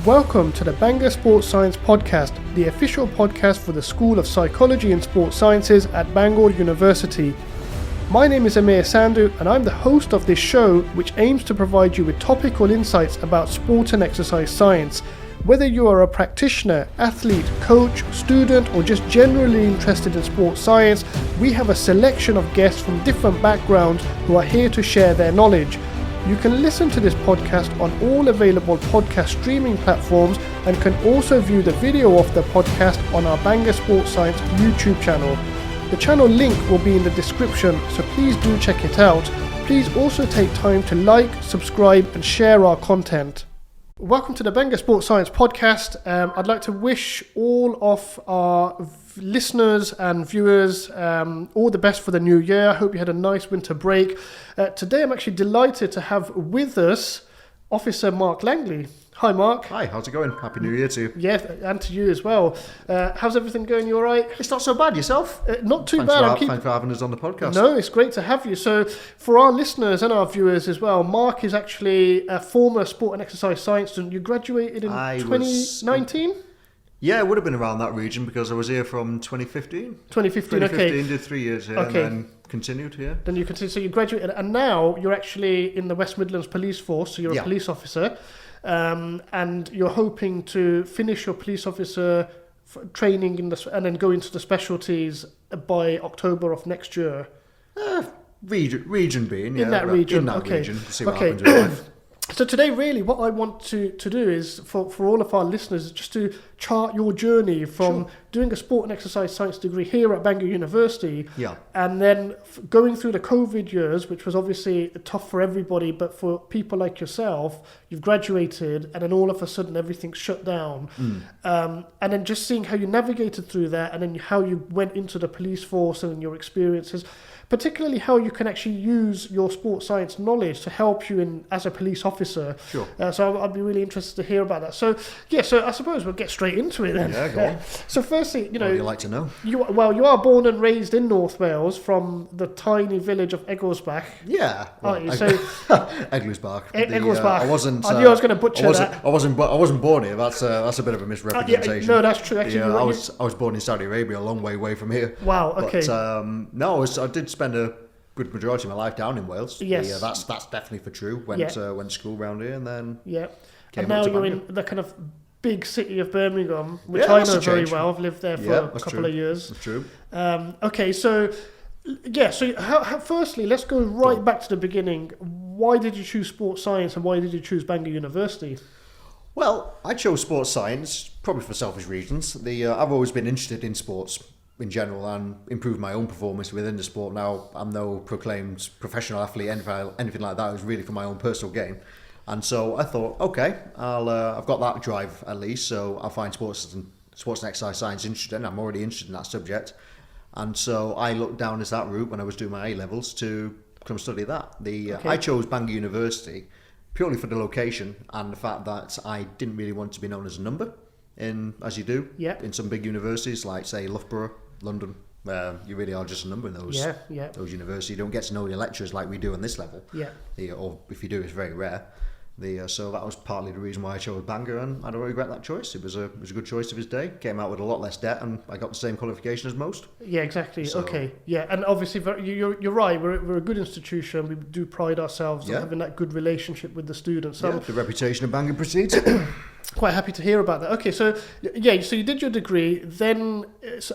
Welcome to the Bangor Sports Science Podcast, the official podcast for the School of Psychology and Sports Sciences at Bangor University. My name is Amir Sandhu and I'm the host of this show, which aims to provide you with topical insights about sport and exercise science. Whether you are a practitioner, athlete, coach, student, or just generally interested in sports science, we have a selection of guests from different backgrounds who are here to share their knowledge. You can listen to this podcast on all available podcast streaming platforms and can also view the video of the podcast on our Bangor Sports Science YouTube channel. The channel link will be in the description, so please do check it out. Please also take time to like, subscribe and share our content. Welcome to the Bangor Sports Science Podcast. I'd like to wish all of our listeners and viewers all the best for the new year. I hope you had a nice winter break. Today I'm actually delighted to have with us Officer Mark Langley. Hi Mark. Hi, how's it going? Happy New Year to you. Yeah, and to you as well. How's everything going? You all right? It's not so bad. Yourself? Not too bad. Thanks for having us on the podcast. No, it's great to have you. So for our listeners and our viewers as well, Mark is actually a former sport and exercise science student. You graduated in 2019? Yeah, it would have been around that region because I was here from 2015. 2015, okay. Did 3 years here and then continued here. Then you continued, so you graduated and now you're actually in the West Midlands Police Force, so you're a police officer. And you're hoping to finish your police officer training and then go into the specialties by October of next year. Region being, yeah. In that region, region, to see what happens with life. So today, really, what I want to do is, for all of our listeners, just to chart your journey from doing a sport and exercise science degree here at Bangor University, and then going through the COVID years, which was obviously tough for everybody, but for people like yourself, you've graduated, and then all of a sudden everything's shut down. And then just seeing how you navigated through that, and then how you went into the police force and your experiences. Particularly how you can actually use your sports science knowledge to help you as a police officer. Sure. So I'd be really interested to hear about that. So I suppose we'll get straight into it then. Yeah, go on. So firstly, What would you like to know? You are born and raised in North Wales from the tiny village of Egglesbach. Yeah. Well, Egglesbach. Egglesbach. I wasn't. I knew I was going to butcher that. I wasn't born here. That's a bit of a misrepresentation. No, that's true. Actually, I was born in Saudi Arabia, a long way away from here. Wow. Okay. But I did spend a good majority of my life down in Wales. Yes. That's definitely for true. Went to school around here and then and now you're in the kind of big city of Birmingham, which I know very well. I've lived there for a couple of years. That's true. Okay, so how, firstly, let's go right back to the beginning. Why did you choose sports science and why did you choose Bangor University? Well, I chose sports science probably for selfish reasons. I've always been interested in sports in general and improved my own performance within the sport. Now, I'm no proclaimed professional athlete, anything like that. It was really for my own personal gain. And so I thought, okay, I've got that drive at least, so I'll find sports and exercise science interesting. I'm already interested in that subject. And so I looked down as that route when I was doing my A-levels to come study that. I chose Bangor University purely for the location and the fact that I didn't really want to be known as a number, as you do in some big universities like, say, Loughborough, London. You really are just a number in those universities. You don't get to know your lecturers like we do on this level. Or if you do, it's very rare. So that was partly the reason why I chose Bangor, and I don't regret that choice. It was a good choice of his day. Came out with a lot less debt, and I got the same qualification as most. Yeah, exactly. So, and obviously you're right. We're a good institution. We do pride ourselves on having that good relationship with the students. So the reputation of Bangor precedes. Quite happy to hear about that. Okay, so you did your degree, then,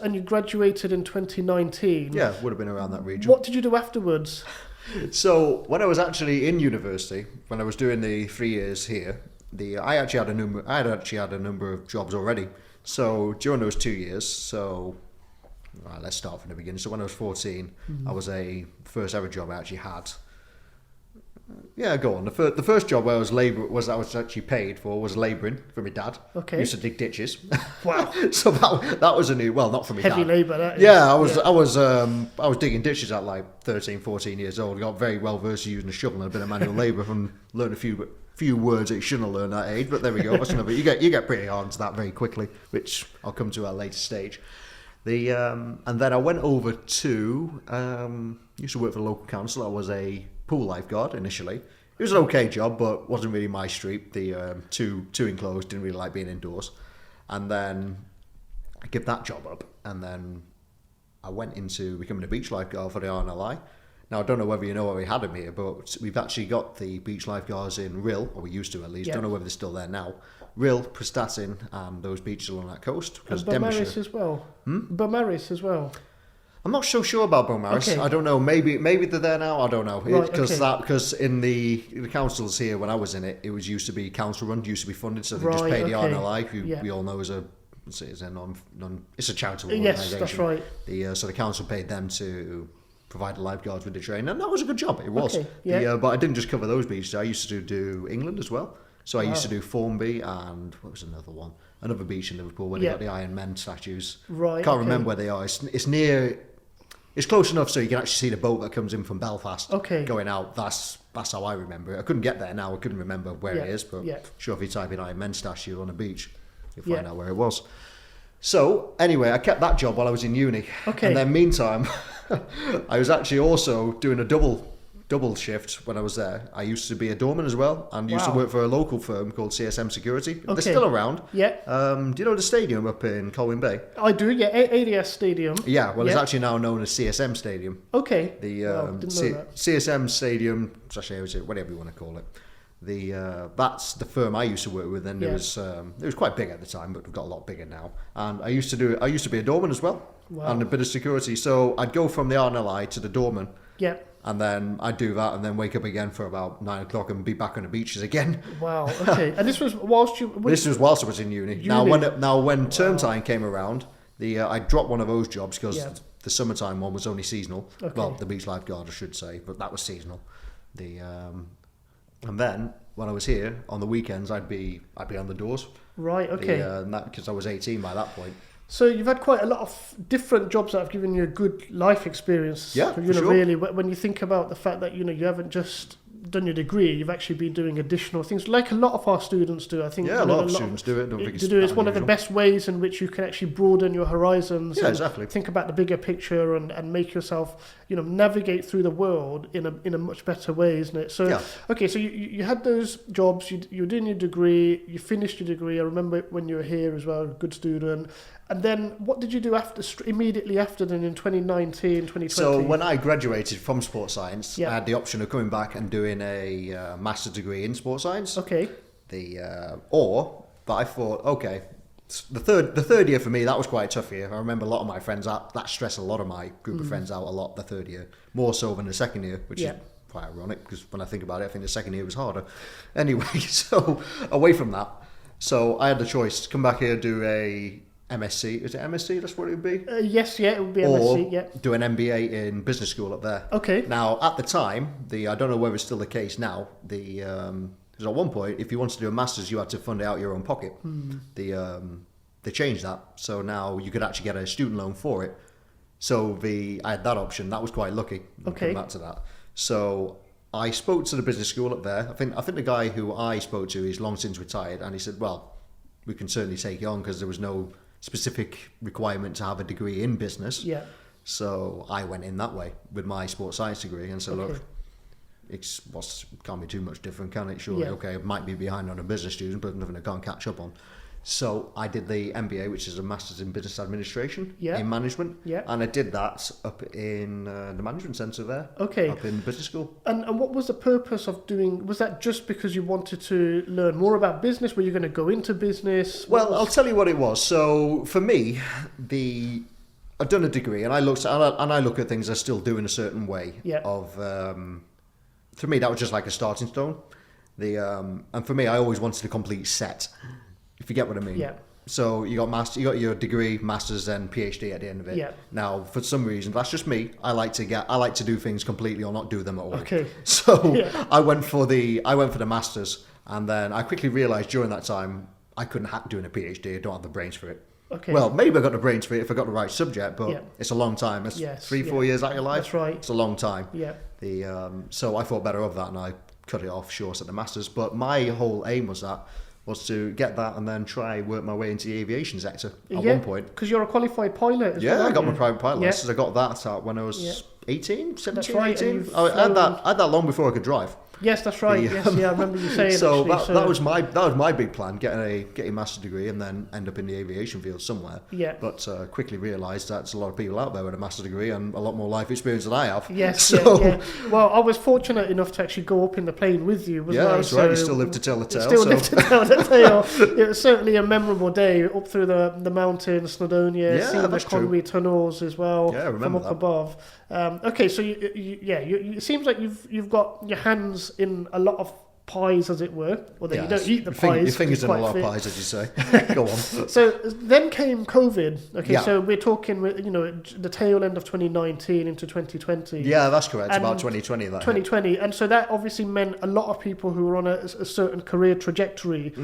and you graduated in 2019. Yeah, would have been around that region. What did you do afterwards? So when I was actually in university, when I was doing the 3 years here, I actually had a number of jobs already. So during those 2 years, let's start from the beginning. So when I was 14, I was first ever job I actually had. Yeah, go on. The first job where I was actually paid for was labouring for my dad. Okay. Used to dig ditches. Wow. So that was a new, well, not for my dad. Heavy labour, that is. Yeah, I was digging ditches at like 13, 14 years old. I got very well versed using a shovel and a bit of manual labour and learned a few words that you shouldn't have learned at that age, but there we go. That's another. You get pretty on to that very quickly, which I'll come to at a later stage. And then I went over to used to work for the local council. I was a pool lifeguard initially It was an okay job, but wasn't really my street. The too enclosed, didn't really like being indoors. And then I gave that job up, and then I went into becoming a beach lifeguard for the RNLI. Now, I don't know whether you know what we had them here, but we've actually got the beach lifeguards in Rhyl, or we used to at least. Don't know whether they're still there now. Rhyl, Prestatyn, and those beaches along that coast. And Beaumaris as well. Beaumaris as well. I'm not so sure about Beaumaris. Okay. I don't know. Maybe they're there now. I don't know. Right, Because in the councils here when I was in it, it was used to be council run, used to be funded, so they just pay the RNLI, who we all know is it's a charitable organisation. Yes, that's right. So the council paid them to provide the lifeguards with the training, and that was a good job. It was. Okay, But I didn't just cover those beaches. I used to do England as well. So I used to do Formby and what was another one? Another beach in Liverpool where they got the Iron Men statues. Right. Can't remember where they are. It's near. It's close enough so you can actually see the boat that comes in from Belfast going out. That's how I remember it. I couldn't get there now. I couldn't remember where it is, but sure if you type in Iron Men statue on a beach, you'll find out where it was. So anyway, I kept that job while I was in uni. Okay. And then meantime, I was actually also doing a double shift when I was there. I used to be a doorman as well, and used to work for a local firm called CSM Security. They're still around. Yeah. Do you know the stadium up in Colwyn Bay? I do, yeah. ADS Stadium. Yeah, well, it's actually now known as CSM Stadium. Okay. The didn't know that. CSM Stadium, whatever you want to call it. That's the firm I used to work with, and it was quite big at the time, but we've got a lot bigger now. And I used to be a doorman as well, and a bit of security. So I'd go from the RNLI to the doorman. Yeah. And then I'd do that and then wake up again for about 9 o'clock and be back on the beaches again. Wow, okay. And this was whilst you... This was whilst I was in uni. Now when term time came around, I dropped one of those jobs because the summertime one was only seasonal. Okay. Well, the beach lifeguard, I should say, but that was seasonal. And then when I was here, on the weekends, I'd be on the doors. Right, okay. Because I was 18 by that point. So you've had quite a lot of different jobs that have given you a good life experience. Yeah, for sure. Really, when you think about the fact that you haven't just done your degree, you've actually been doing additional things, like a lot of our students do. I think a lot of students do it. It's one of the best ways in which you can actually broaden your horizons. Yeah, exactly. Think about the bigger picture and make yourself, navigate through the world in a much better way, isn't it? So okay, so you had those jobs. You were doing your degree. You finished your degree. I remember when you were here as well, a good student. And then what did you do immediately after then in 2019, 2020? So when I graduated from sports science, I had the option of coming back and doing a master's degree in sports science. Okay. But I thought, okay, the third year for me, that was quite a tough year. I remember a lot of my friends, that stressed a lot of my group of friends out a lot the third year, more so than the second year, which is quite ironic because when I think about it, I think the second year was harder. Anyway, so away from that, so I had the choice to come back here, do a MSc. Is it MSc? That's what it would be? Yes, it would be MSc, or do an MBA in business school up there. Okay. Now, at the time, I don't know whether it's still the case now, because at one point, if you wanted to do a master's, you had to fund it out of your own pocket. They changed that, so now you could actually get a student loan for it. So I had that option. That was quite lucky. Okay. Come back to that. So I spoke to the business school up there. I think the guy who I spoke to is long since retired, and he said, "Well, we can certainly take you on because there was no specific requirement to have a degree in business." Yeah. So I went in that way with my sports science degree and said, look, can't be too much different, can it? Surely, okay, it might be behind on a business student, but nothing I can't catch up on. So I did the MBA, which is a Master's in Business Administration in Management. Yeah. And I did that up in the management centre there. Okay. Up in business school. And what was the purpose of doing, was that just because you wanted to learn more about business? Were you going to go into business? I'll tell you what it was. So for me, I've done a degree and I look at things I still do in a certain way. Yeah. For me, that was just like a starting stone. And for me, I always wanted a complete set. If you get what I mean. Yeah. So you got your degree, masters, and PhD at the end of it. Yeah. Now, for some reason, that's just me. I like to do things completely or not do them at all. Okay. So I went for the masters, and then I quickly realised during that time I couldn't hack doing a PhD. I don't have the brains for it. Okay. Well, maybe I got the brains for it if I got the right subject, but it's a long time. It's 3-4 years out of your life. That's right. It's a long time. Yeah. So I thought better of that, and I cut it off short at the masters. But my whole aim was to get that and then try work my way into the aviation sector at one point. Because you're a qualified pilot as well. Yeah, I got my private pilot license. I got that when I was 18, 17, 18. I had that long before I could drive. Yes, that's right. Yes, I remember you saying. So actually, that was my big plan: get a master's degree and then end up in the aviation field somewhere. Yeah. But quickly realised that's a lot of people out there with a master's degree and a lot more life experience than I have. Yes. So, yeah. Well, I was fortunate enough to actually go up in the plane with you. Yeah, well, that's right. You still live to tell the tale. Lived to tell the tale. It was certainly a memorable day up through the mountains, Snowdonia, seeing the Conwy tunnels as well from up above. Okay, so it seems like you've got your hands in a lot of pies, as it were. Although you don't eat the pies. Your fingers in a lot of pies, as you say. Go on. So then came COVID. Okay, so we're talking, the tail end of 2019 into 2020. Yeah, that's correct. And about 2020. 2020, and so that obviously meant a lot of people who were on a certain career trajectory,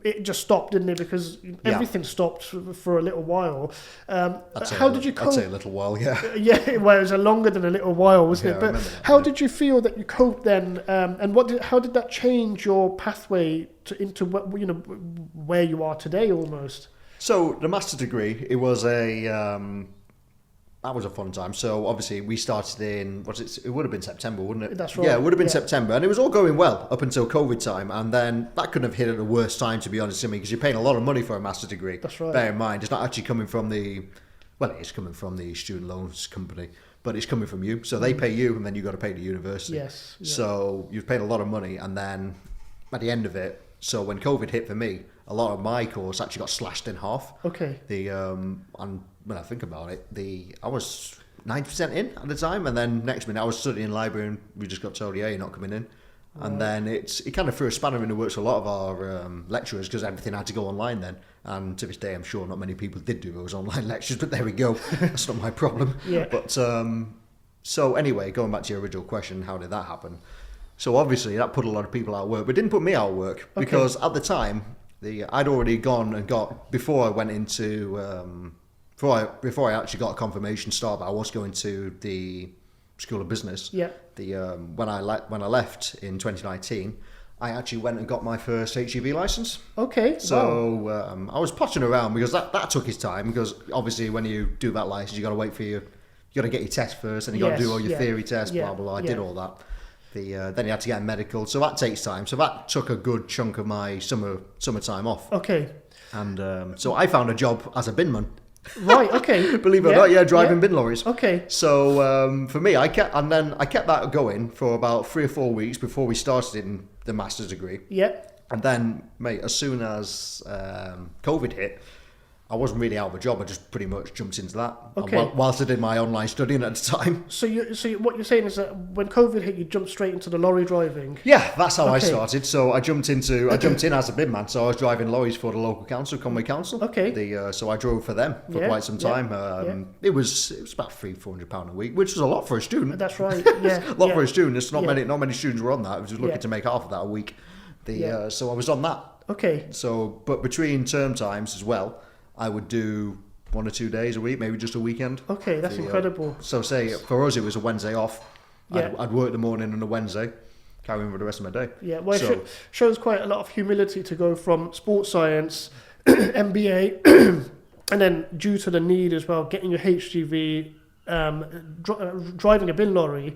it just stopped, didn't it? Because everything stopped for a little while. How did you cope? I'd say a little while, yeah. Yeah, well, it was longer than a little while, wasn't it? But how did you feel that you coped then? And how did that change your pathway into where you are today almost? So the master's degree, it was that was a fun time. So obviously we started in, it would have been September, wouldn't it? That's right. Yeah, it would have been September, and it was all going well up until COVID time, and then that couldn't have hit at the worst time, to be honest with me, because you're paying a lot of money for a master's degree. That's right. Bear in mind, it's not actually coming from it is coming from the student loans company, but it's coming from you. So they pay you, and then you've got to pay the university. Yes. Yeah. So you've paid a lot of money, and then at the end of it, so when COVID hit for me, a lot of my course actually got slashed in half. Okay. And when I think about it, I was 90% in at the time, and then next minute I was studying in library, and we just got told, you're not coming in. Right. And then it kind of threw a spanner in the works for a lot of our lecturers, because everything had to go online then. And to this day, I'm sure not many people did do those online lectures, but there we go. That's not my problem. Yeah. But so anyway, going back to your original question, how did that happen? So obviously that put a lot of people out of work, but it didn't put me out of work, because at the time, I'd already gone and got, before I went into, before I actually got a confirmation start, I was going to the School of Business. Yeah. When I left in 2019, I actually went and got my first HGV license. Okay. So I was pottering around, because that took its time, because obviously when you do that license, you got to wait for you got to get your test first, and you got to do all your theory tests, blah blah blah. I did all that. Then you had to get a medical, so that takes time. So that took a good chunk of my summertime off. Okay. And so I found a job as a binman. Right. Okay. Believe it or not, driving bin lorries. Okay. So for me, I kept that going for about 3 or 4 weeks before we started in the master's degree. Yeah. And then, mate, as soon as COVID hit, I wasn't really out of a job. I just pretty much jumped into that. Okay. Whilst I did my online studying at the time. So what you're saying is that when COVID hit, you jumped straight into the lorry driving. Yeah, that's how I started. So I jumped in as a bin man. So I was driving lorries for the local council, Conwy Council. Okay. So I drove for them for quite some time. It was about £300-400 a week, which was a lot for a student. That's right. Yeah. A lot for a student. It's not many students were on that. I was just looking to make half of that a week. So I was on that. Okay. So, but between term times as well, I would do 1 or 2 days a week, maybe just a weekend. Okay, that's incredible. So say for us it was a Wednesday off. Yeah. I'd work the morning and the Wednesday, carry on with the rest of my day. Yeah, well, it shows quite a lot of humility to go from sports science, MBA, and then due to the need as well, getting your HGV, driving a bin lorry,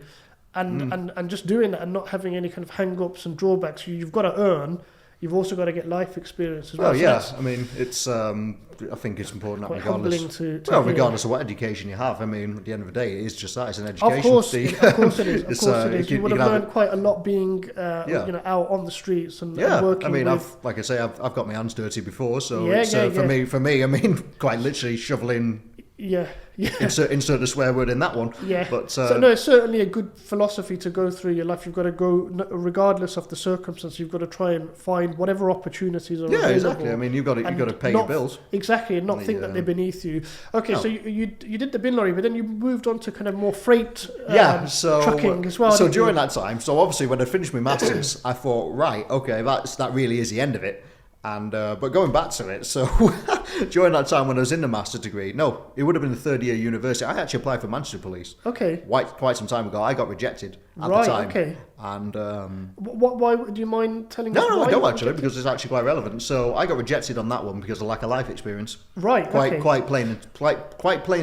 and just doing that and not having any kind of hang-ups and drawbacks. You've got to earn. You've also got to get life experience as well. Well, I mean, it's. I think it's important that regardless of what education you have. I mean, at the end of the day, it is just that. It's an education. Of course it is. Of course it is. You would have learned quite a lot being, out on the streets and working. I mean, with... I've got my hands dirty before. So for me, I mean, quite literally shoveling. Yeah. Insert a swear word in that one. Yeah. But so no, it's certainly a good philosophy to go through your life. You've got to go, regardless of the circumstance. You've got to try and find whatever opportunities are available. Yeah, exactly. I mean, you've got to pay your bills. Exactly, and not think that they're beneath you. Okay, so you did the bin lorry, but then you moved on to kind of more freight trucking as well. So during that time, so obviously when I finished my masters, I thought, right, okay, that really is the end of it. And but going back to it, so during that time when I was in the master's degree, no, it would have been the third year university. I actually applied for Manchester Police. Okay. Quite some time ago. I got rejected at the time. Okay. And Why do you mind telling us? no, why I don't you actually, rejected? because it's actually quite relevant. So I got rejected on that one because of lack of life experience. Right. Okay. Quite plain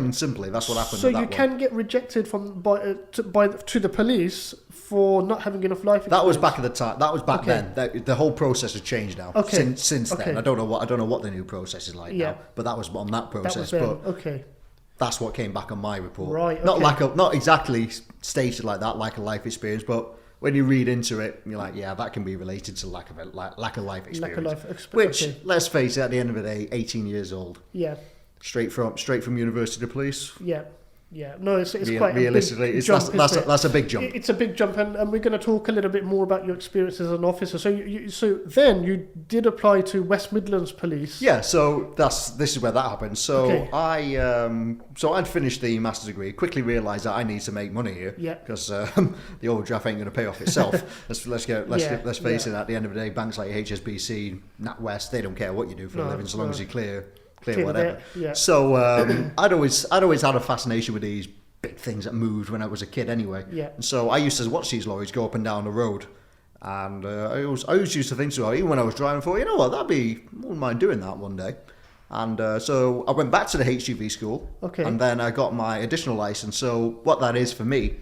and simply. That's what happened. So with that you one. can get rejected to the police for not having enough life experience. That was back at the time. That was back Okay. then. The whole process has changed now. Okay. Since Okay. then, I don't know what the new process is like Yeah. now. But that was on that That process. was then. But Okay. that's what came back on my report. Right, Not okay. not exactly stated like that, lack of life experience, but when you read into it, you're like, yeah, that can be related to lack of life experience. Which, okay. let's face it, at the end of the day, 18 years old, Yeah. straight from university to police. Yeah. Yeah, no, it's quite Realistically, a big jump, that's a big jump. It's a big jump, and we're going to talk a little bit more about your experience as an officer. So then you did apply to West Midlands Police. Yeah, so this is where that happened. So Okay. I'd finished the master's degree. Quickly realised that I need to make money here. Yeah. Because the overdraft ain't going to pay off itself. let's face it. At the end of the day, banks like HSBC, NatWest, they don't care what you do for a living, as long as you clear whatever. Yeah. So I'd always had a fascination with these big things that moved when I was a kid anyway. Yeah. And so I used to watch these lorries go up and down the road. And I always used to think so, even when I was driving, for, you know what, I wouldn't mind doing that one day. And so I went back to the HGV school. Okay. And then I got my additional license. So what that is for me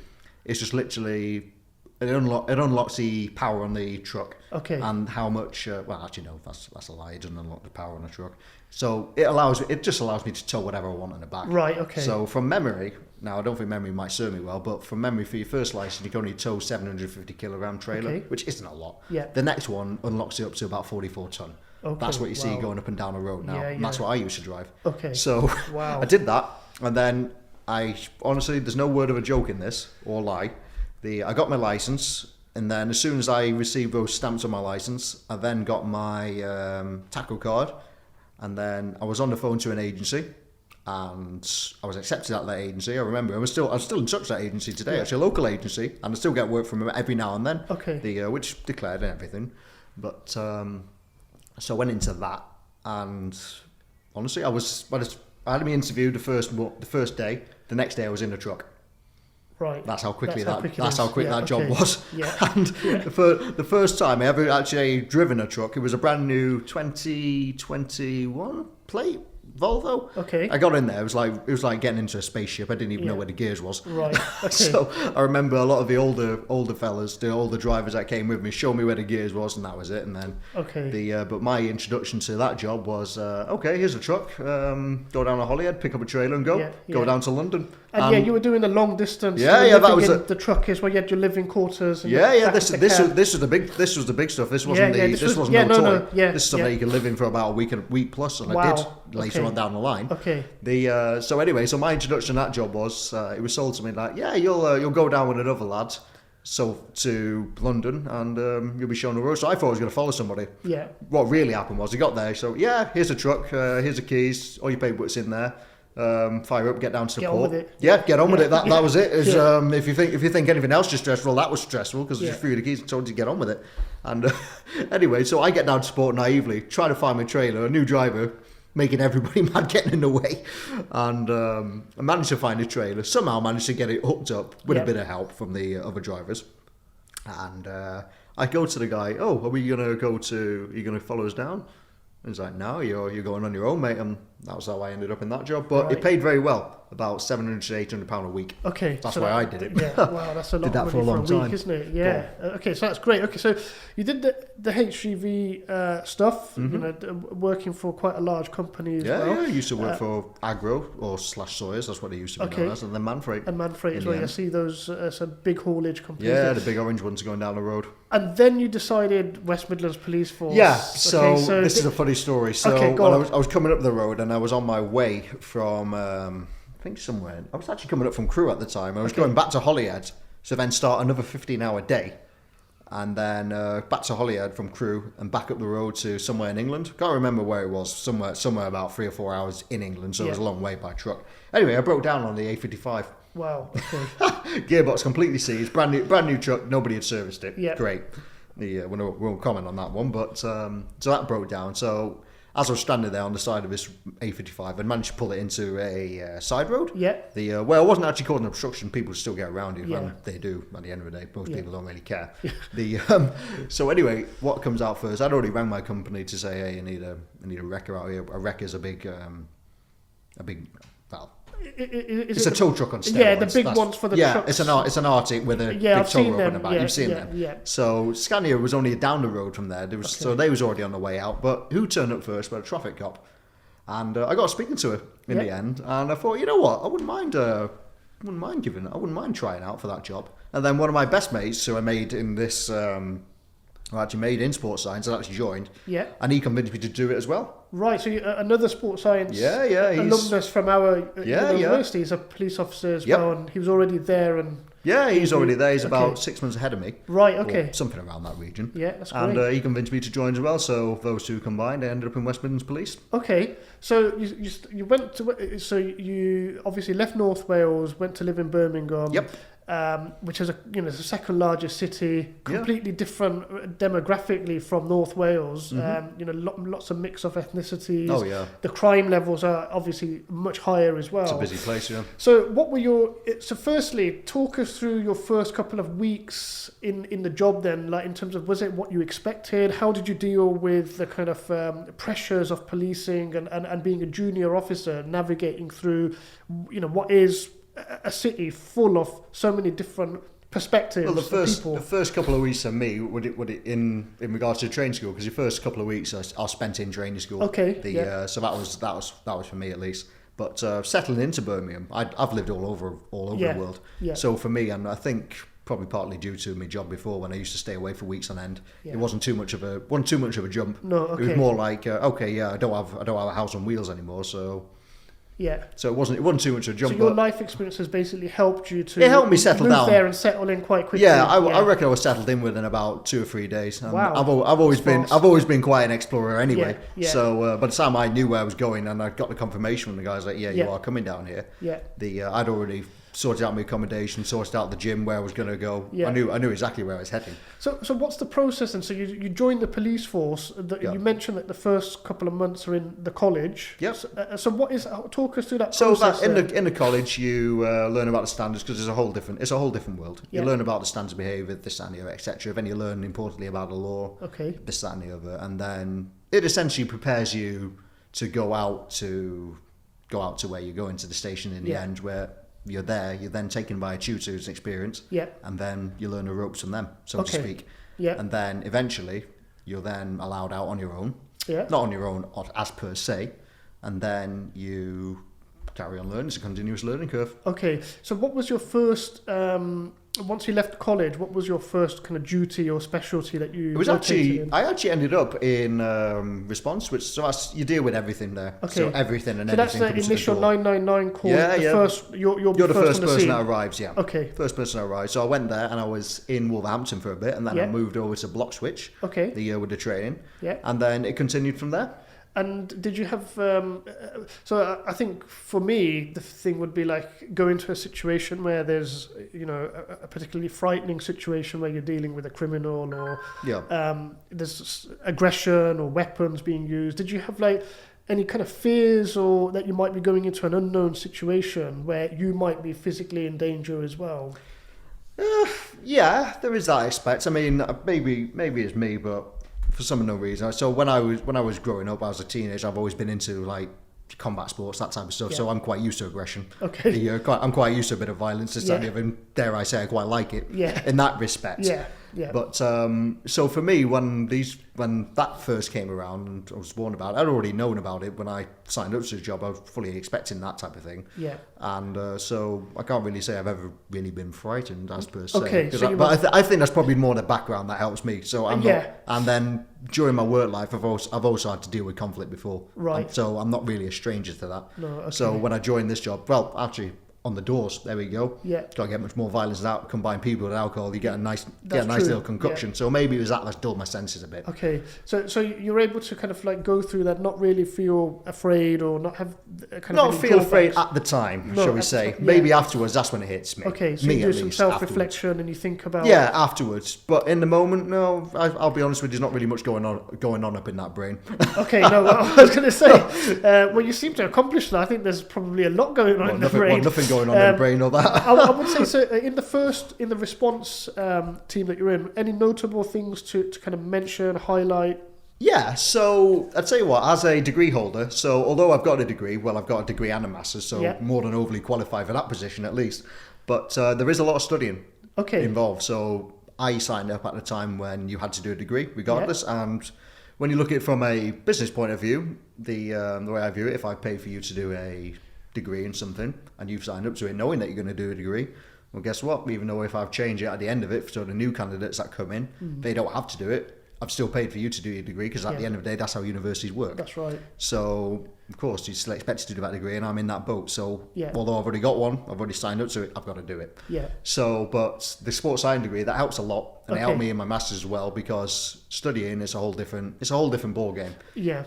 is just literally, it unlocks the power on the truck. Okay. And how much, well, actually, no, that's a lie. It doesn't unlock the power on the truck. So it just allows me to tow whatever I want in the back. Right, okay. So from memory, now I don't think memory might serve me well, but from memory, for your first license, you can only tow 750 kilogram trailer, Okay. which isn't a lot. Yeah. The next one unlocks it up to about 44 ton. Okay, That's what you see wow. going up and down the road now. Yeah, And that's yeah. what I used to drive. Okay. So Wow. I did that, and then honestly, there's no word of a joke in this or lie. I got my license. And then as soon as I received those stamps on my license, I then got my tackle card. And then I was on the phone to an agency, and I was accepted at that agency. I remember I'm still in touch with that agency today. Yeah. Actually, a local agency, and I still get work from them every now and then. Okay. Which declared and everything. But so I went into that, and honestly, I had my interview the first day. The next day, I was in the truck. Right. That's how quick it that is. job okay. was. Yeah. And the first time I ever actually driven a truck, it was a brand new 2021 plate Volvo. Okay. I got in there. It was like getting into a spaceship. I didn't even know where the gears was. Right. Okay. So I remember a lot of the older fellas, the older drivers that came with me, showed me where the gears was, and that was it. And then Okay. but my introduction to that job was okay. Here's a truck. Go down to Holyhead, pick up a trailer, and go Yeah. down to London. And you were doing the long distance. Yeah, you were that living was in the truck is where you had your living quarters. And This was the big stuff. This wasn't this wasn't no toy. This is something you can live in for about a week plus, and I did later on down the line. Okay. So my introduction to that job was it was sold to me like, yeah, you'll go down with another lad, so to London, and you'll be shown the road. So I thought I was going to follow somebody. Yeah. What really happened was he got there. So yeah, here's a truck. Here's the keys. All your paperwork's in there. Fire up, get down to the Get on port. with it. Yeah, get on with it. That was it. It was, Yeah. If you think anything else is stressful, that was stressful because Yeah. just threw the keys and told you to get on with it. And anyway, so I get down to port naively, try to find my trailer, a new driver, making everybody mad, getting in the way, and I managed to find a trailer. Somehow managed to get it hooked up with a bit of help from the other drivers. And I go to the guy. Oh, are you gonna follow us down? And he's like, no, you're going on your own, mate. And that was how I ended up in that job. But it paid very well, about £700 to £800 a week. Okay. That's why I did it. Yeah. Wow, that's a lot Did that of for money a long for a week, time. isn't it? Yeah. Okay, so that's great. Okay, so you did the HGV stuff. Mm-hmm. You know, working for quite a large company as well. Yeah, I used to work for Agro or Sawyers. That's what they used to be known as, and then Manfreight. And Manfreight as in the well. I end. see those some big haulage companies. Yeah, the big orange ones going down the road. And then you decided West Midlands Police Force. Yeah, so Okay, this is a funny story. So Okay, go on. I was coming up the road and I was on my way from, I think somewhere, I was actually coming up from Crewe at the time. I was going back to Holyhead, so then start another 15-hour day. And then back to Holyhead from Crewe and back up the road to somewhere in England. Can't remember where it was, somewhere about 3 or 4 hours in England, so it was a long way by truck. Anyway, I broke down on the A55. Wow. Okay. Gearbox completely seized, brand new truck, nobody had serviced it. Yeah. Great. We won't comment on that one, but so that broke down. So as I was standing there on the side of this A55, I managed to pull it into a side road. Yeah. Well, it wasn't actually called an obstruction. People still get around you, Yeah. and they do at the end of the day. Most people don't really care. Yeah. So anyway, what comes out first? I'd already rang my company to say, hey, I need a wrecker out here. A wrecker is a big, well, it's a tow truck on steroids. Yeah, the big ones for the trucks. It's an Arctic with a big tow rope in the back. You've seen them. Yeah. So Scania was only down the road from there. So they was already on the way out. But who turned up first? But a traffic cop. And I got speaking to her in the end. And I thought, you know what? I wouldn't mind trying out for that job. And then one of my best mates, who I made in this, made in sports science, and actually joined. Yeah. And he convinced me to do it as well. Right, so another sports science alumnus from our university. He's a police officer as well, and he was already there. And he's already there. He's about 6 months ahead of me. Right, okay. Or something around that region. Yeah, that's great. And he convinced me to join as well, so those two combined, I ended up in West Midlands Police. Okay, so you went to, so you obviously left North Wales, went to live in Birmingham. Yep. Which is the second largest city, completely different demographically from North Wales. Lots of mix of ethnicities. Oh yeah. The crime levels are obviously much higher as well. It's a busy place, yeah. So firstly, talk us through your first couple of weeks in the job then, like in terms of, was it what you expected? How did you deal with the kind of pressures of policing and being a junior officer, navigating through, what is a city full of so many different perspectives. Well, people. The first couple of weeks for me would it in regards to training school, because the first couple of weeks I spent in training school. Okay. So that was for me at least. But settling into Birmingham, I've lived all over the world. Yeah. So for me, and I think probably partly due to my job before, when I used to stay away for weeks on end, it wasn't too much of a jump. No. Okay. It was more like I don't have a house on wheels anymore, so. Yeah. So it wasn't too much of a jump. So your life experience has basically helped you to. It helped me settle down there and settle in quite quickly. Yeah, I reckon I was settled in within about 2 or 3 days. And wow. I've always been quite an explorer anyway. Yeah. So by the time I knew where I was going, and I got the confirmation from the guys like, you are coming down here. Yeah. I'd already sorted out my accommodation, sorted out the gym where I was going to go. Yeah. I knew exactly where I was heading. So what's the process? And so you joined the police force. You mentioned that the first couple of months are in the college. Yes. So what is? Talk us through that process. So in the college, you learn about the standards, because it's a whole different world. You learn about the standards of behaviour, this, that, and the other, etc. Then you learn importantly about the law. Okay. This, that, and the other, and then it essentially prepares you to go out to where you're going, to the station in the end, where you're then taken by a tutor who's experienced, and then you learn the ropes from them, so to speak. Yeah. And then eventually you're then allowed out on your own. Yeah. Not on your own as per se, and then you carry on learning. It's a continuous learning curve. Okay. So what was your first once you left college, what was your first kind of duty or specialty that you? It was I actually ended up in response, you deal with everything there. Okay. So everything and everything. So that's the initial 999 call. Yeah. You're the first person scene. that arrives. Yeah. Okay. First person that arrives. So I went there and I was in Wolverhampton for a bit, and then I moved over to Bloxwich. Okay. The year with the training. Yeah. And then it continued from there. And did you have, so I think for me, the thing would be like go into a situation where there's, a particularly frightening situation where you're dealing with a criminal or there's aggression or weapons being used. Did you have like any kind of fears or that you might be going into an unknown situation where you might be physically in danger as well? Yeah, there is that aspect. I mean, maybe it's me, but for some unknown reason. So when I was growing up, I was a teenager, I've always been into like combat sports, that type of stuff. Yeah. So I'm quite used to aggression. Okay. I'm quite used to a bit of violence. And dare I say, I quite like it. Yeah. In that respect. Yeah. Yeah. But so for me, when that first came around and I was warned about it, I'd already known about it when I signed up to the job. I was fully expecting that type of thing. Yeah. And so I can't really say I've ever really been frightened as per se. Okay. But I think that's probably more the background that helps me. So I'm not. And then during my work life, I've also had to deal with conflict before. Right. So I'm not really a stranger to that. No. Okay. So when I joined this job, well, actually, on the doors. There we go. Yeah. Don't get much more violence without combine people with alcohol. You get a nice That's little true. concoction. Yeah. So maybe it was that's dulled my senses a bit. Okay, so you're able to kind of like go through that, not really feel afraid or not have kind Not of feel afraid at the time, No, shall we at the say. time, Maybe yeah. afterwards, that's when it hits me. Okay, so me you do at some least, self-reflection and you think about... Yeah, afterwards. But in the moment, no, I'll be honest with you, there's not really much going on up in that brain. Okay, no, well, I was going to say, well, you seem to accomplish that. I think there's probably a lot going on in the brain. Nothing going on in the brain or that. I would say, so in the response team that you're in, any notable things to kind of mention, highlight? Yeah, so I'd tell you what, as a degree holder, so although I've got a degree, I've got a degree and a master's, so Yeah. more than overly qualified for that position at least, but there is a lot of studying involved. So I signed up at the time when you had to do a degree regardless, and when you look at it from a business point of view, the way I view it, if I pay for you to do a degree in something and you've signed up to it knowing that you're going to do a degree, well, guess what? Even though if I've changed it at the end of it, so the new candidates that come in, they don't have to do it. I've still paid for you to do your degree because at the end of the day, that's how universities work. That's right. So, of course, you're still expected to do that degree, and I'm in that boat. So, Yeah. although I've already got one, I've already signed up to it, I've got to do it. Yeah. So, but the sports science degree, that helps a lot, and it helped Okay. me in my master's as well, because studying is a whole different ball game. Yeah.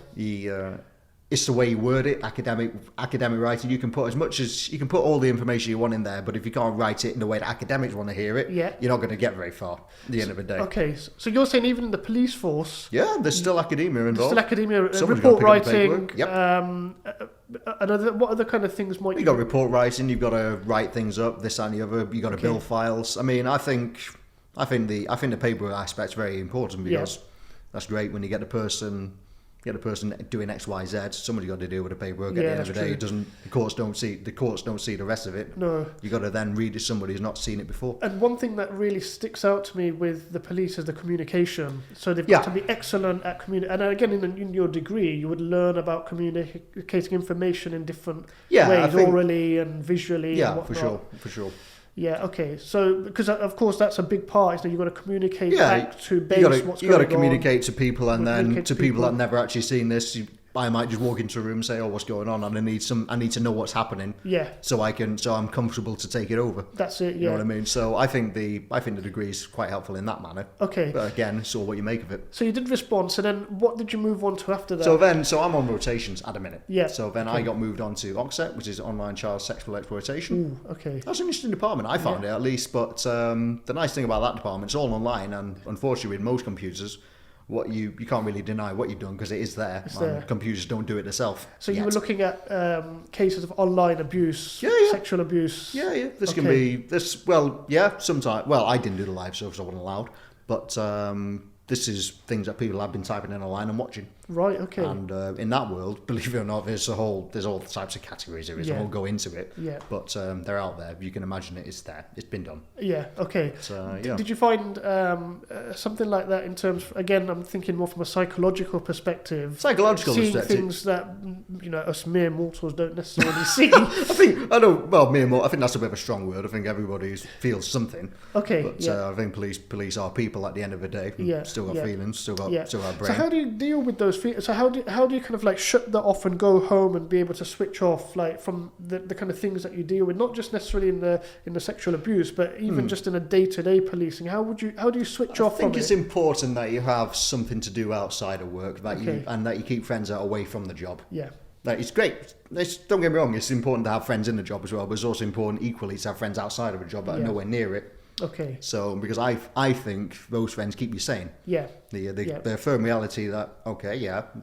It's the way you word it, academic writing. You can put all the information you want in there, but if you can't write it in the way that academics want to hear it, Yeah. you're not going to get very far at the end of the day. Okay, so you're saying even in the police force, Yeah, there's still academia involved. still academia, Someone's report gotta pick up the writing, paperwork. Yep. what other kind of things might You got report writing. You've got to write things up, this and the other. You got to build files. I mean, I think the paper aspect's very important because that's great when you get the person doing X, Y, Z. Somebody's got to deal with the paperwork. At the end of the day, the courts don't see the rest of it. No. You got to then read it to somebody who's not seen it before. And one thing that really sticks out to me with the police is the communication. So they've got to be excellent at communicating. And again, in your degree, you would learn about communicating information in different ways, orally and visually. Yeah, and for sure. Yeah, okay. So, because of course that's a big part, you've got to communicate back to base what's going on. You got to communicate to people, and then to people that have never actually seen this. I might just walk into a room and say, "Oh, what's going on?" And I need to know what's happening. Yeah. So I'm comfortable to take it over. That's it. Yeah. You know what I mean? So I think the degree is quite helpful in that manner. Okay. But again, it's all what you make of it. So you did respond. So then, what did you move on to after that? So I'm on rotations at a minute. Yeah. So then I got moved on to OXET, which is online child sexual exploitation. Ooh, okay. That's an interesting department. I found it at least. But the nice thing about that department, it's all online, and unfortunately, with most computers, you can't really deny what you've done because it is there. And computers don't do it themselves. So you were looking at cases of online abuse, sexual abuse. Yeah. This can be this. Well, yeah. Sometimes. Well, I didn't do the live stuff, so I wasn't allowed. But this is things that people have been typing in online and watching. Right. Okay. And in that world, believe it or not, there's all types of categories. I won't go into it. Yeah. But they're out there. You can imagine it. It's there. It's been done. Yeah. Okay. So, Did you find something like that in terms? Again, I'm thinking more from a psychological perspective. Seeing things that us mere mortals don't necessarily see. I think that's a bit of a strong word. I think everybody feels something. Okay. But I think police are people at the end of the day. Still got feelings. Still got brain. So how do you deal with those feelings? So how do you kind of like shut that off and go home and be able to switch off like from the kind of things that you deal with, not just necessarily in the sexual abuse, but even just in a day-to-day policing? How do you switch off from it? I think it's important that you have something to do outside of work, that you keep friends away from the job. Yeah. Like, it's great. Don't get me wrong, it's important to have friends in the job as well, but it's also important equally to have friends outside of a job that are nowhere near it. Okay. So, because I think those friends keep you sane. Yeah. They're firm reality that,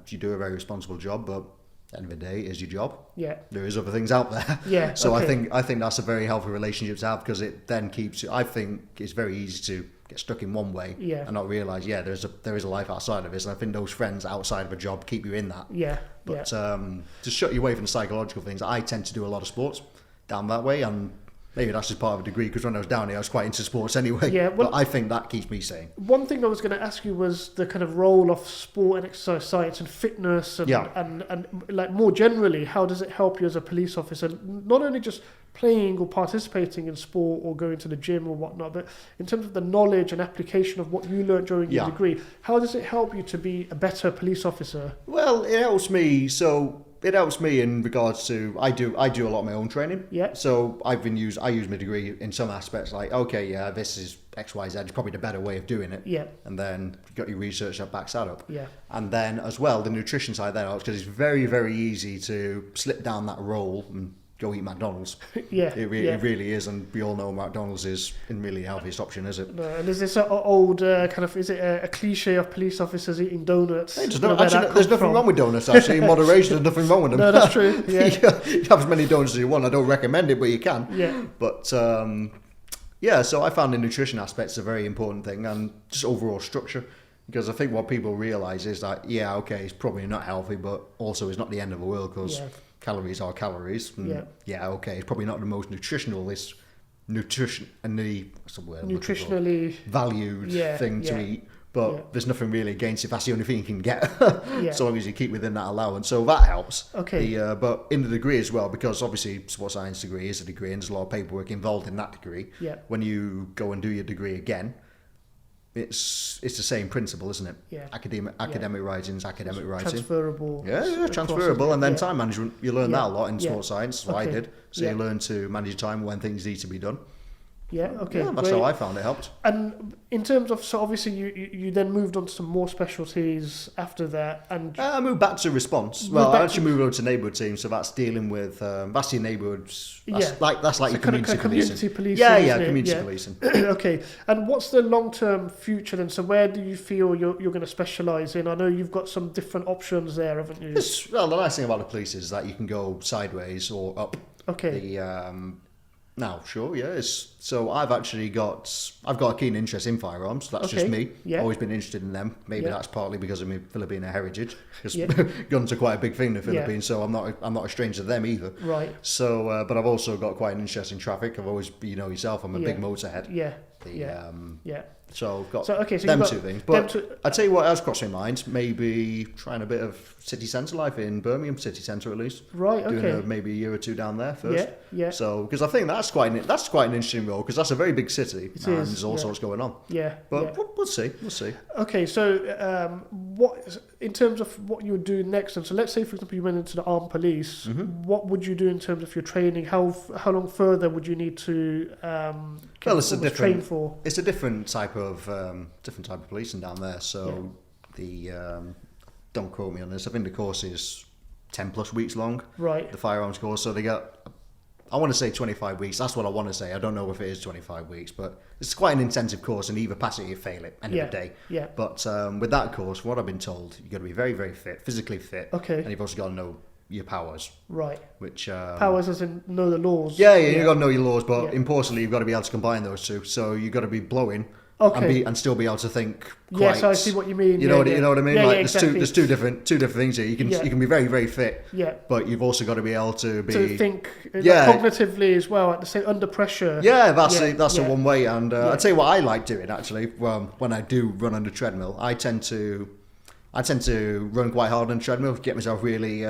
you do a very responsible job, but at the end of the day, it is your job. Yeah. There is other things out there. Yeah. So I think that's a very healthy relationship to have, because it then keeps you. I think it's very easy to get stuck in one way and not realise, there is a life outside of this. And I think those friends outside of a job keep you in that. Yeah. But to shut you away from the psychological things, I tend to do a lot of sports down that way, and maybe that's just part of a degree, because when I was down here, I was quite into sports anyway. Yeah, well, but I think that keeps me sane. One thing I was going to ask you was the kind of role of sport and exercise science and fitness, and like more generally, how does it help you as a police officer? Not only just playing or participating in sport or going to the gym or whatnot, but in terms of the knowledge and application of what you learned during your degree, how does it help you to be a better police officer? Well, it helps me. So it helps me in regards to I do a lot of my own training. Yeah. So I use my degree in some aspects, like, okay, yeah, this is XYZ, it's probably the better way of doing it. Yeah. And then you've got your research that backs that up. Yeah. And then as well, the nutrition side there helps, because it's very, very easy to slip down that role and go eat McDonald's. Yeah. It really is, and we all know McDonald's isn't really the healthiest option, is it? No, and there's this old kind of, is it a cliche of police officers eating donuts? Hey, there's nothing wrong with donuts, actually. In moderation, there's nothing wrong with them. No, that's true. Yeah. You have as many donuts as you want. I don't recommend it, but you can. Yeah. But yeah, so I found the nutrition aspect's a very important thing, and just overall structure. Because I think what people realise is that, yeah, okay, it's probably not healthy, but also it's not the end of the world, because calories are calories. And okay, it's probably not the most nutritionally valued thing to eat, but there's nothing really against it. That's the only thing you can get, so long as you keep within that allowance. So that helps. Okay. But in the degree as well, because obviously sports science degree is a degree, and there's a lot of paperwork involved in that degree. Yeah. When you go and do your degree again, it's the same principle, isn't it? Yeah. Academic writing is academic writing. Transferable. Transferable. And then time management, you learn that a lot in sports science. That's what I did. So you learn to manage your time when things need to be done. Yeah, okay. Yeah, that's how I found it helped. And in terms of, so obviously you then moved on to some more specialties after that, and I moved back to response. Well, I actually moved on to neighbourhood team, so that's dealing with that's your neighbourhoods. That's like your community policing. Yeah, community policing. Okay, and what's the long-term future then? So where do you feel you're going to specialise in? I know you've got some different options there, haven't you? Well, the nice thing about the police is that you can go sideways or up. Okay. Now, sure, yes. So I've got a keen interest in firearms. That's just me. Yeah. Always been interested in them. Maybe that's partly because of my Filipino heritage, because guns are quite a big thing in the Philippines. So I'm not a stranger to them either. Right. So, but I've also got quite an interest in traffic. I've always, yourself, I'm a big motorhead. Yeah. So I've got so them two things. But I'd tell you what else crossed my mind. Maybe trying a bit of city centre life in Birmingham city centre at least. Right. Okay. Doing maybe a year or two down there first. Yeah. So because I think that's quite an interesting role, because that's a very big city and there's all sorts going on. Yeah. But we'll see. Okay. So what in terms of what you would do next? And so let's say, for example, you went into the armed police. Mm-hmm. What would you do in terms of your training? How long further would you need to train for? It's a different type of policing down there. So don't quote me on this. I think the course is 10 plus weeks long. Right. The firearms course. So they got, I want to say 25 weeks. That's what I want to say. I don't know if it is 25 weeks, but it's quite an intensive course, and either pass it or you fail it end of the day. Yeah. But with that course, from what I've been told, you've got to be very, very fit, physically fit. Okay. And you've also got to know your powers. Right. Which powers as in know the laws. Yeah, you've got to know your laws, but importantly, you've got to be able to combine those two. So you've got to be blowing. Okay. And still be able to think. Yes, I see what you mean. You know what I mean? Yeah, like exactly. there's two different things here. You can be very, very fit. Yeah. But you've also got to be able to think cognitively as well, at the same under pressure. Yeah, that's the one way. And I'd say what I like doing actually, when I do run on the treadmill, I tend to run quite hard on the treadmill, get myself really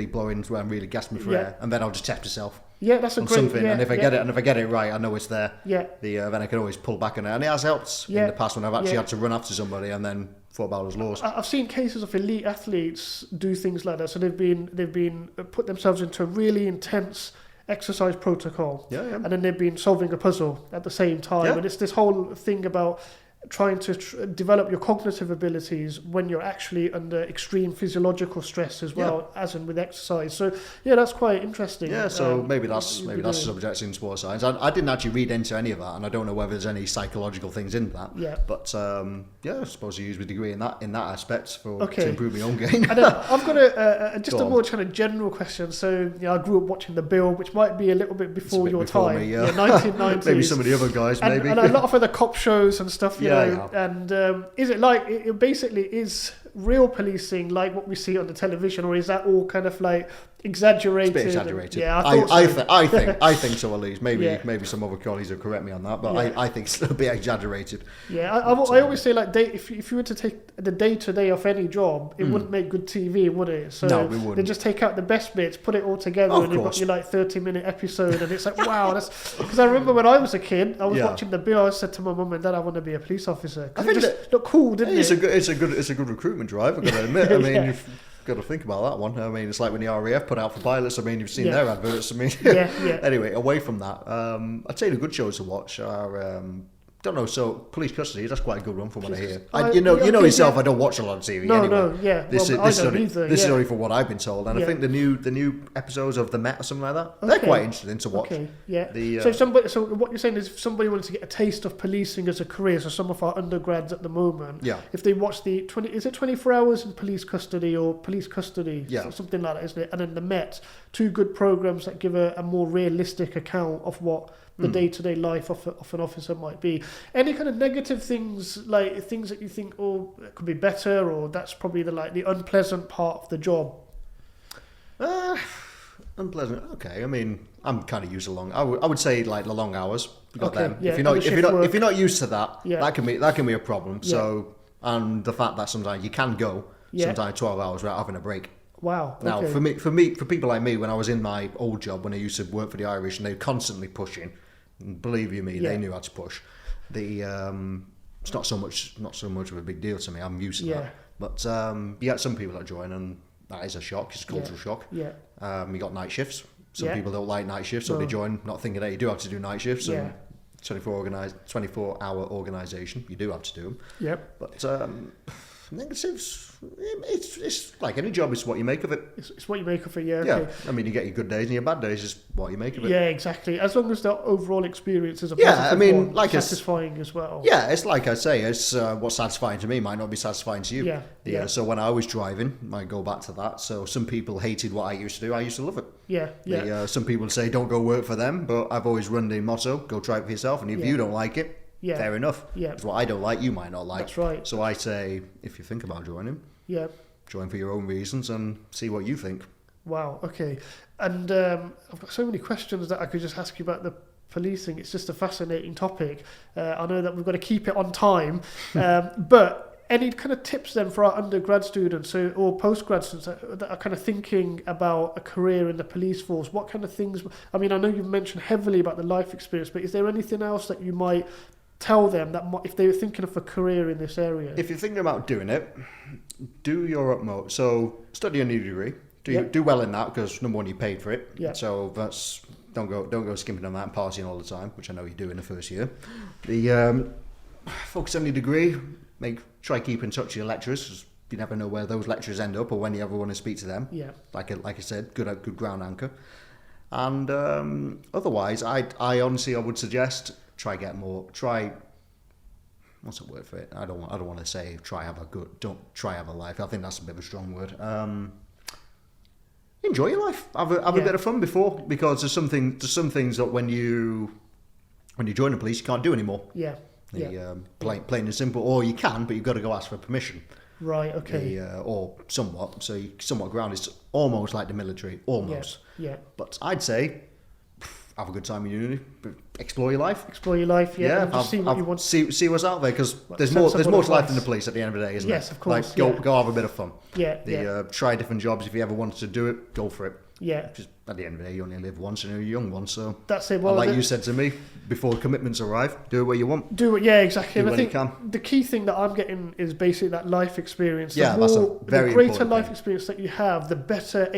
blowing where I'm really gasping for air, and then I'll just test myself. Yeah, that's a great something, and if I get it right, I know it's there. Yeah. Then I can always pull back on it, and it has helped in the past when I've actually had to run after somebody and then thought about those laws. I've seen cases of elite athletes do things like that. So they've been put themselves into a really intense exercise protocol, and then they've been solving a puzzle at the same time, and it's this whole thing about trying to develop your cognitive abilities when you're actually under extreme physiological stress as well, as in with exercise. So that's quite interesting. Yeah, so maybe that's a subject in sports science. I didn't actually read into any of that, and I don't know whether there's any psychological things in that. Yeah. But I suppose you use my degree in that aspect to improve my own game. And then I've got a more kind of general question. So I grew up watching The Bill, which might be a little bit before your time. Me, 1990s. Maybe some of the other guys, and a lot of other cop shows and stuff. And is it like it basically is real policing like what we see on the television, or is that all kind of like exaggerated? It's a bit exaggerated. I think so at least. Maybe some other colleagues will correct me on that, but I think it's a bit exaggerated. Yeah, I always say like if you were to take the day-to-day of any job, it wouldn't make good TV, would it? So no, it wouldn't. They just take out the best bits, put it all together, and you've got your like 30-minute episode, and it's like wow, that's because I remember when I was a kid, I was watching The Bill. I said to my mum and dad, I want to be a police officer. I think it just looked cool, didn't it? It's a good recruitment drive, I've got to admit. I mean, got to think about that one. I mean, it's like when the RAF put out for pilots. I mean, you've seen their adverts. I mean, Anyway, away from that, I'd say the good shows to watch are. Don't know. So police custody, that's quite a good one from what I hear. You know yourself. I don't watch a lot of TV. Anyway. This is only from what I've been told, and I think the new episodes of The Met or something like that. They're quite interesting to watch. Okay, yeah. So what you're saying is, if somebody wanted to get a taste of policing as a career, so some of our undergrads at the moment, if they watch the 24 hours in police custody or police custody, something like that, isn't it? And then The Met, two good programs that give a more realistic account of what the day-to-day life of an officer might be. Any kind of negative things, like things that you think, it could be better, or that's probably the unpleasant part of the job? Unpleasant. Okay, I mean, I'm kind of used to long. I would say like the long hours. You got them. Yeah, if you're not used to that, that can be a problem. Yeah. So, and the fact that sometimes you can go sometimes 12 hours without having a break. Wow. Now, for people like me, when I was in my old job, when I used to work for the Irish, and they were constantly pushing. Believe you me, they knew how to push. It's not so much of a big deal to me. I'm used to that. But you get some people that join, and that is a shock. It's a cultural shock. Yeah. You got night shifts. Some people don't like night shifts, so they join not thinking that you do have to do night shifts. And 24-hour organisation, you do have to do them. Yep. But negatives. It's like any job. It's what you make of it. It's what you make of it. Yeah. Okay. I mean, you get your good days and your bad days. It's what you make of it. Yeah, exactly. As long as the overall experience is a positive one, like satisfying as well. Yeah, it's like I say. It's what's satisfying to me might not be satisfying to you. Yeah. So when I was driving, I go back to that. So some people hated what I used to do. I used to love it. Yeah. Some people say don't go work for them, but I've always run the motto: go try it for yourself. And if you don't like it. Yeah. Fair enough. Yeah. It's what I don't like, you might not like. That's right. So I say, if you think about joining, join for your own reasons and see what you think. Wow. Okay. And I've got so many questions that I could just ask you about the policing. It's just a fascinating topic. I know that we've got to keep it on time, but any kind of tips then for our undergrad students or postgrad students that are kind of thinking about a career in the police force? What kind of things? I mean, I know you've mentioned heavily about the life experience, but is there anything else that you might tell them that if they were thinking of a career in this area? If you're thinking about doing it, do your utmost. So study a new degree. Do well in that, because number one, you paid for it. Yeah. So that's don't go skimping on that and partying all the time, which I know you do in the first year. The focus on your degree. Try keep in touch with your lecturers, because you never know where those lecturers end up or when you ever want to speak to them. Yeah. Like I said, good ground anchor. And otherwise, I honestly would suggest. What's the word for it? I don't want to say don't try have a life. I think that's a bit of a strong word. Enjoy your life. Have a bit of fun before, because there's some things that when you join the police you can't do anymore. Yeah. Plain and simple, or you can, but you've got to go ask for permission. Right. Okay. Or somewhat. So somewhat ground is almost like the military, almost. Yeah. But I'd say have a good time in uni. Explore your life. Yeah. Just see what you want. See what's out there, because there's more to life than the police at the end of the day, isn't it? Yes, of course. Like, go have a bit of fun. Yeah. Try different jobs. If you ever wanted to do it, go for it. Yeah. Just at the end of the day, you only live once and you're a young one, so that's it. Well, like you said to me, before commitments arrive, do it where you want. Do it, yeah, exactly. Do and I think you can. The key thing that I'm getting is basically that life experience. Yeah, that's a very the greater important life thing. Experience that you have, the better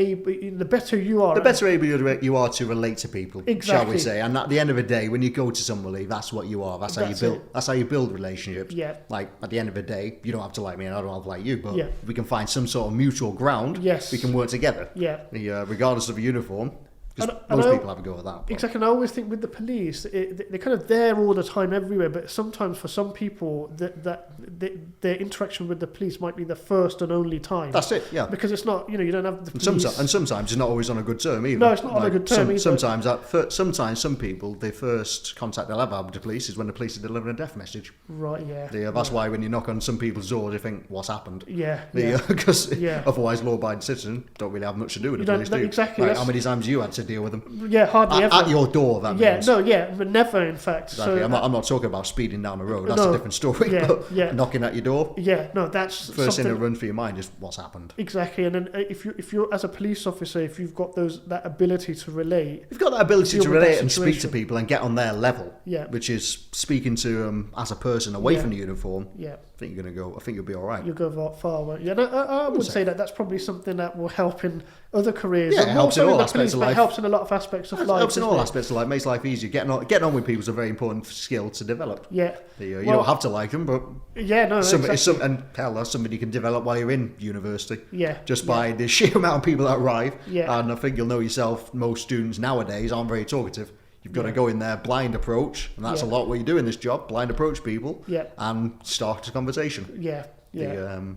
you are. The better able you are to relate to people, shall we say? And at the end of the day, when you go to somebody, that's what you are. That's how you build relationships. Yeah. Like at the end of the day, you don't have to like me, and I don't have to like you, but if we can find some sort of mutual ground, we can work together. Yeah. Regardless of a uniform. Most people have a go at that. But. Exactly, and I always think with the police, they're kind of there all the time, everywhere. But sometimes for some people, their interaction with the police might be the first and only time. That's it, yeah. Because it's not, you don't have the police. And sometimes it's not always on a good term either. No, it's not on a good term either. Sometimes some people, their first contact they'll have with the police is when the police are delivering a death message. Right, yeah. That's why when you knock on some people's doors, you think, what's happened? Yeah. Because otherwise, law-abiding citizens don't really have much to do with the police, do you? Exactly. Like, how many times you had to deal with them. Yeah, hardly ever. At your door, that means. But never, in fact. Exactly. So, I'm not talking about speeding down the road. That's a different story. But knocking at your door. Yeah, no, that's first thing that runs through your mind is what's happened. Exactly, and then if you're as a police officer, if you've got that ability to relate, you've got that ability to relate and speak to people and get on their level. Yeah. Which is speaking to them as a person away from the uniform. Yeah. I think you'll be all right. You'll go far, won't you? And I would say that's probably something that will help in other careers. Yeah, it helps in all aspects of life. It helps in a lot of aspects of life. It helps in all aspects of life. Makes life easier. Getting on with people is a very important skill to develop. Yeah. You don't have to like them, but exactly. And hell, that's something you can develop while you're in university. Yeah. Just by the sheer amount of people that arrive. Yeah. And I think you'll know yourself. Most students nowadays aren't very talkative. You've got to go in there blind approach, and that's a lot what you do in this job, blind approach people and start a conversation. Yeah.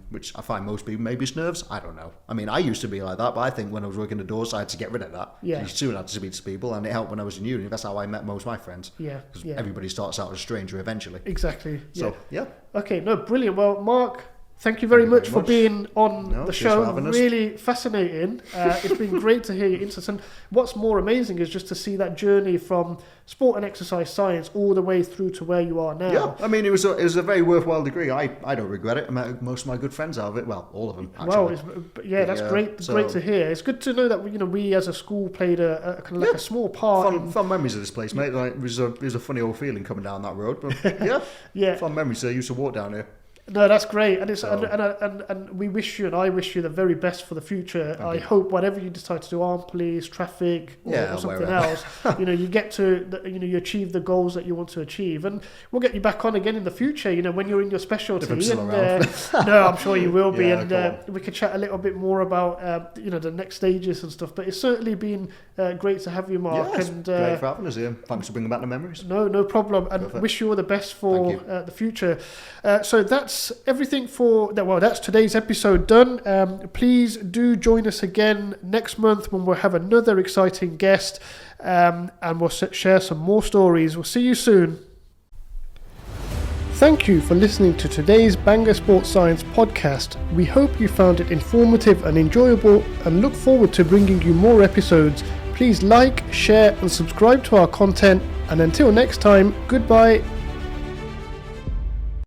Which I find most people maybe it's nerves. I don't know. I mean, I used to be like that, but I think when I was working the doors, I had to get rid of that. Yeah. You soon had to speak to people, and it helped when I was in uni. That's how I met most of my friends. Yeah. Because everybody starts out as a stranger eventually. Exactly. So, yeah. Okay, no, brilliant. Well, Mark, thank you very much for being on the show. Really fascinating. It's been great to hear your insights. And what's more amazing is just to see that journey from sport and exercise science all the way through to where you are now. Yeah, I mean, it was a very worthwhile degree. I don't regret it. I met most of my good friends out of it. Well, all of them, actually. Well, that's great to hear. It's good to know that we as a school played a kind of like a small part. Fun memories of this place, mate. Like, it was a funny old feeling coming down that road. But yeah, fun memories. I used to walk down here. No, that's great, and and we wish you, and I wish you the very best for the future. I hope whatever you decide to do, armed police, traffic, or something else, you get to, you achieve the goals that you want to achieve, and we'll get you back on again in the future. When you're in your specialty, no, I'm sure you will be, and we could chat a little bit more about the next stages and stuff. But it's certainly been great to have you, Mark. Yeah, and great for having us here. Thanks for bringing back the memories. No problem, and wish you all the best for the future. So that's everything for that. Well, that's today's episode done. Please do join us again next month when we'll have another exciting guest, and we'll share some more stories. We'll see you soon. Thank you for listening to today's Bangor Sports Science podcast. We hope you found it informative and enjoyable, and look forward to bringing you more episodes. Please like, share and subscribe to our content, and until next time, goodbye.